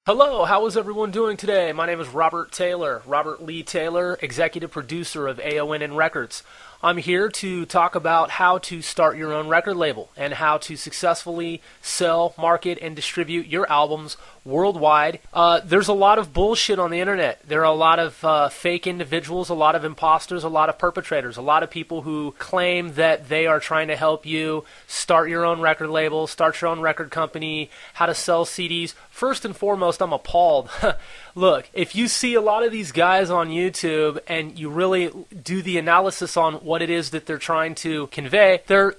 Hello, how is everyone doing today? My name is Robert Taylor, Robert Lee Taylor, executive producer of AONN Records. I'm here to talk about how to start your own record label and how to successfully sell, market, and distribute your albums worldwide. There's a lot of bullshit on the internet. There are a lot of fake individuals, a lot of imposters, a lot of perpetrators, a lot of people who claim that they are trying to help you start your own record label, start your own record company, how to sell CDs. First and foremost, I'm appalled. Look, if you see a lot of these guys on YouTube and you really do the analysis on what it is that they're trying to convey, they're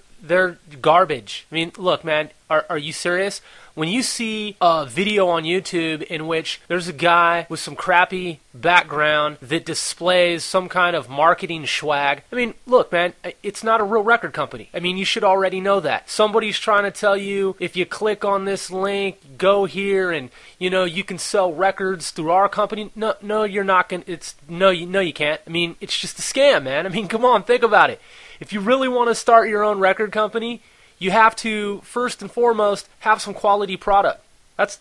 garbage. I mean, look, man, are you serious? When you see a video on YouTube in which there's a guy with some crappy background that displays some kind of marketing swag, I mean, look, man, it's not a real record company. I mean, you should already know that. Somebody's trying to tell you, if you click on this link, go here, and, you know, you can sell records through our company. No, you're not going to. No, you can't. I mean, it's just a scam, man. I mean, come on, think about it. If you really want to start your own record company, you have to, first and foremost, have some quality product.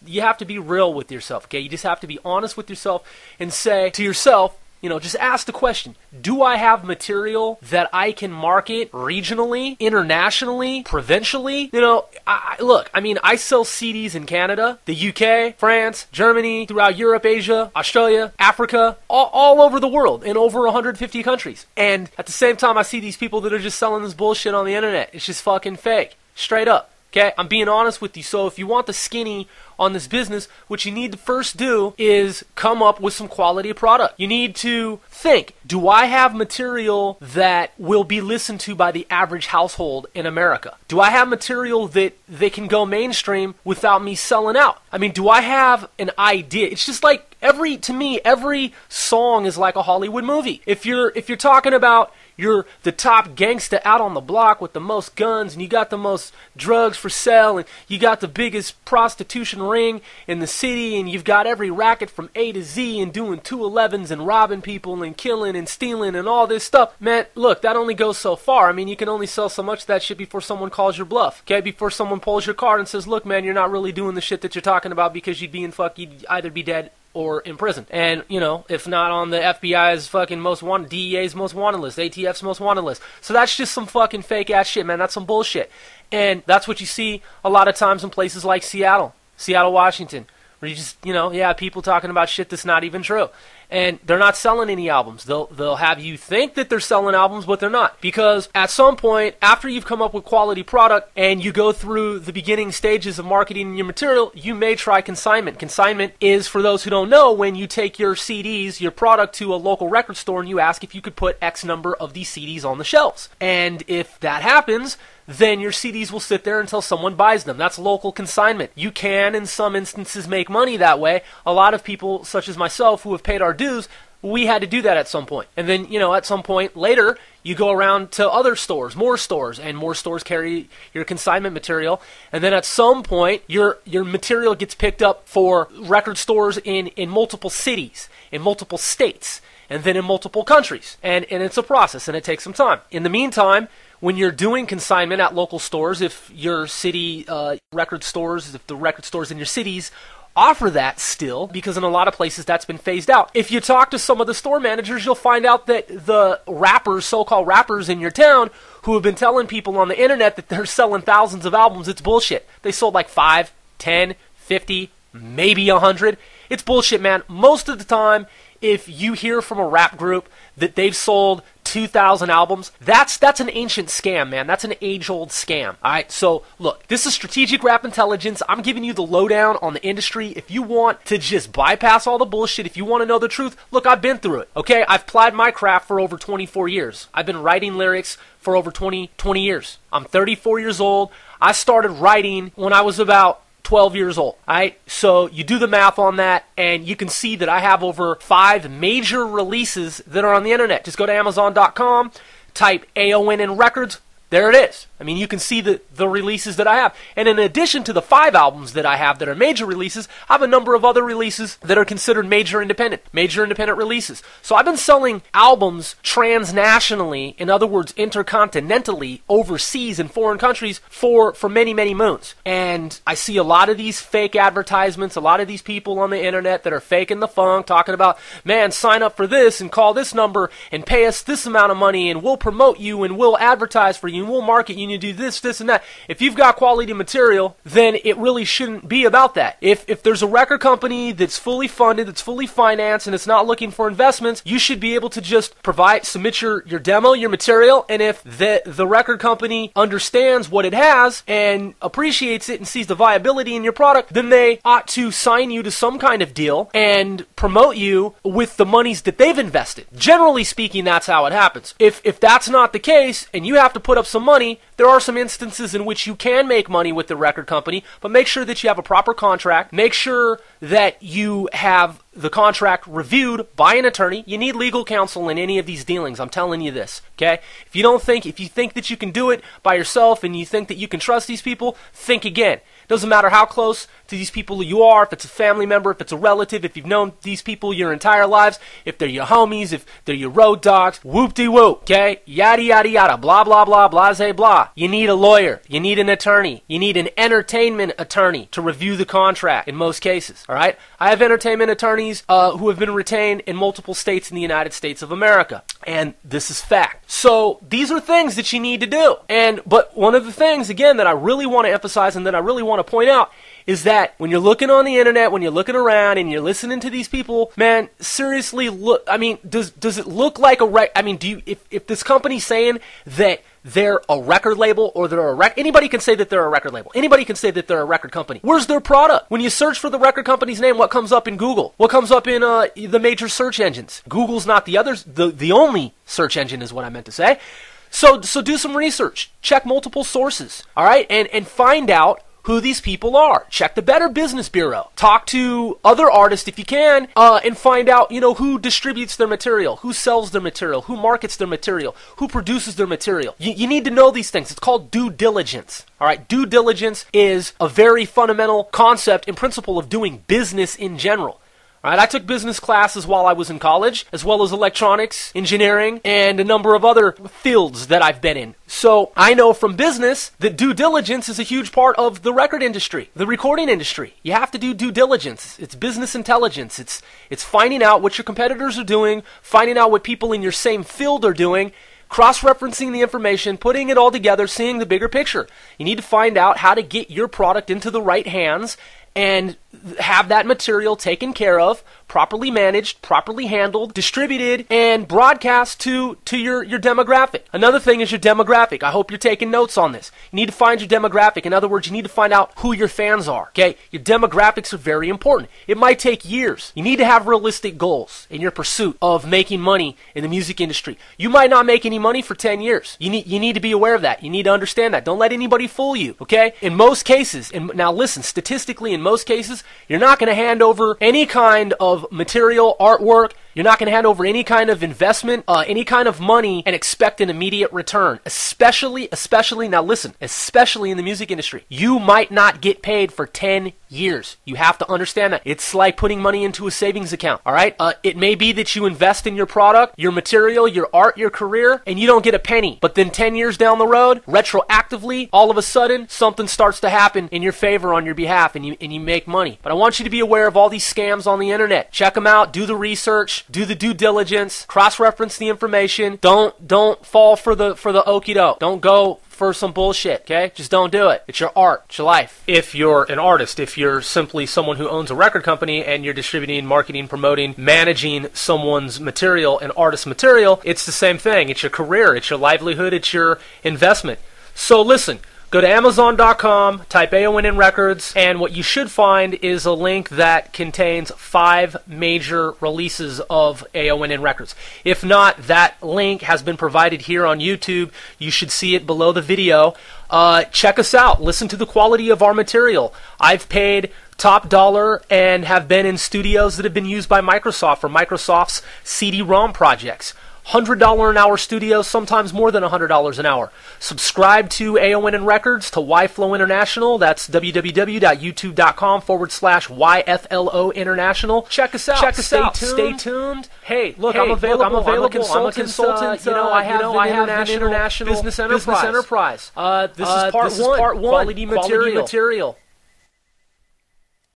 You have to be real with yourself, okay? You just have to be honest with yourself and say to yourself, you know, just ask the question, do I have material that I can market regionally, internationally, provincially? You know, look, I mean, I sell CDs in Canada, the UK, France, Germany, throughout Europe, Asia, Australia, Africa, all over the world, in over 150 countries. And at the same time, I see these people that are just selling this bullshit on the internet. It's just fucking fake, straight up. Okay, I'm being honest with you. So if you want the skinny on this business, what you need to first do is come up with some quality product. You need to think, do I have material that will be listened to by the average household in America? Do I have material that they can go mainstream without me selling out? I mean, do I have an idea? It's just like to me, every song is like a Hollywood movie. If you're talking about you're the top gangsta out on the block with the most guns, and you got the most drugs for sale, and you got the biggest prostitution ring in the city, and you've got every racket from A to Z and doing 211s and robbing people and killing and stealing and all this stuff. Man, look, that only goes so far. I mean, you can only sell so much of that shit before someone calls your bluff, okay? Before someone pulls your card and says, look, man, you're not really doing the shit that you're talking about because you'd either be dead or in prison. And, you know, if not on the FBI's fucking most wanted, DEA's most wanted list, ATF's most wanted list. So that's just some fucking fake ass shit, man. That's some bullshit. And that's what you see a lot of times in places like Seattle, Washington, where you just, you know, yeah, people talking about shit that's not even true. And they're not selling any albums. They'll have you think that they're selling albums, but they're not. Because at some point, after you've come up with quality product and you go through the beginning stages of marketing your material, you may try consignment. Consignment is, for those who don't know, when you take your CDs, your product, to a local record store and you ask if you could put X number of these CDs on the shelves. And if that happens, then your CDs will sit there until someone buys them. That's local consignment. You can, in some instances, make money that way. A lot of people, such as myself, who have paid our dues, we had to do that at some point. And then, you know, at some point later, you go around to other stores, and more stores carry your consignment material. And then at some point, your material gets picked up for record stores in multiple cities, in multiple states, and then in multiple countries. And it's a process, and it takes some time. In the meantime, when you're doing consignment at local stores, if your city record stores, if the record stores in your cities offer that still, because in a lot of places that's been phased out. If you talk to some of the store managers, you'll find out that the rappers, so-called rappers in your town, who have been telling people on the internet that they're selling thousands of albums, it's bullshit. They sold like 5, 10, 50, maybe 100. It's bullshit, man. Most of the time, if you hear from a rap group that they've sold 2,000 albums, that's an ancient scam, man. That's an age-old scam. All right, so look, this is Strategic Rap Intelligence. I'm giving you the lowdown on the industry. If you want to just bypass all the bullshit, if you want to know the truth, look, I've been through it, okay? I've plied my craft for over 24 years. I've been writing lyrics for over 20 years. I'm 34 years old. I started writing when I was about 12 years old. All right, so you do the math on that, and you can see that I have over 5 major releases that are on the internet. Just go to Amazon.com, type AONN Records, There it is. I mean, you can see the releases that I have. And in addition to the 5 albums that I have that are major releases, I have a number of other releases that are considered major independent releases. So I've been selling albums transnationally, in other words, intercontinentally, overseas in foreign countries for many, many moons. And I see a lot of these fake advertisements, a lot of these people on the internet that are faking the funk, talking about, man, sign up for this and call this number and pay us this amount of money and we'll promote you and we'll advertise for you and we'll market you and you do this, this, and that. If you've got quality material, then it really shouldn't be about that. If there's a record company that's fully funded, that's fully financed, and it's not looking for investments, you should be able to just submit your demo, your material, and if the record company understands what it has and appreciates it and sees the viability in your product, then they ought to sign you to some kind of deal and promote you with the monies that they've invested. Generally speaking, that's how it happens. If that's not the case and you have to put up some money, there are some instances in which you can make money with the record company, but make sure that you have a proper contract. Make sure that you have the contract reviewed by an attorney. You need legal counsel in any of these dealings. I'm telling you this, okay? If you think that you can do it by yourself and you think that you can trust these people, think again. Doesn't matter how close to these people you are, if it's a family member, if it's a relative, if you've known these people your entire lives, if they're your homies, if they're your road dogs, whoop-de-whoop, okay? Yada, yada, yada, blah, blah, blah, blase, blah. You need a lawyer. You need an attorney. You need an entertainment attorney to review the contract in most cases, all right? I have entertainment attorneys who have been retained in multiple states in the United States of America, and this is fact. So these are things that you need to do. But one of the things, again, that I really want to emphasize and that I really want to point out is that when you're looking on the internet, when you're looking around and you're listening to these people, man, seriously, look. I mean, does it look like if this company's saying that they're a record label or they're a anybody can say that they're a record label. Anybody can say that they're a record company. Where's their product? When you search for the record company's name, what comes up in Google? What comes up in the major search engines? Google's not the only search engine is what I meant to say. So do some research. Check multiple sources, all right? And find out who these people are. Check the Better Business Bureau. Talk to other artists if you can, and find out, who distributes their material, who sells their material, who markets their material, who produces their material. You need to know these things. It's called due diligence. All right, due diligence is a very fundamental concept and principle of doing business in general. All right, I took business classes while I was in college, as well as electronics, engineering, and a number of other fields that I've been in. So I know from business that due diligence is a huge part of the record industry, the recording industry. You have to do due diligence. It's business intelligence. It's finding out what your competitors are doing, finding out what people in your same field are doing, cross-referencing the information, putting it all together, seeing the bigger picture. You need to find out how to get your product into the right hands and have that material taken care of, properly managed, properly handled, distributed, and broadcast to your demographic. Another thing is your demographic. I hope you're taking notes on this. You need to find your demographic. In other words, you need to find out who your fans are. Okay? Your demographics are very important. It might take years. You need to have realistic goals in your pursuit of making money in the music industry. You might not make any money for 10 years. You need to be aware of that. You need to understand that. Don't let anybody fool you. Okay? In most cases, and now listen, statistically, in most cases, you're not going to hand over any kind of material, artwork. You're not going to hand over any kind of investment, any kind of money, and expect an immediate return. Especially, now listen, especially in the music industry. You might not get paid for 10 years. You have to understand that. It's like putting money into a savings account, all right? It may be that you invest in your product, your material, your art, your career, and you don't get a penny. But then 10 years down the road, retroactively, all of a sudden, something starts to happen in your favor on your behalf, and you make money. But I want you to be aware of all these scams on the internet. Check them out. Do the research. Do the due diligence. Cross-reference the information. Don't fall for the okie doke. Don't go for some bullshit, okay? Just don't do it. It's your art. It's your life. If you're an artist, if you're simply someone who owns a record company and you're distributing, marketing, promoting, managing someone's material and artist material, it's the same thing. It's your career. It's your livelihood. It's your investment. So listen. Go to Amazon.com, type AONN Records, and what you should find is a link that contains 5 major releases of AONN Records. If not, that link has been provided here on YouTube. You should see it below the video. Check us out. Listen to the quality of our material. I've paid top dollar and have been in studios that have been used by Microsoft for Microsoft's CD-ROM projects. $100 an hour studios, sometimes more than $100 an hour. Subscribe to AON and Records, to YFlow International. That's www.youtube.com/YFLO International. Check us out. Stay tuned. Hey, look, I'm available. I'm a consultant. I have an international business enterprise. This is part one. Quality material.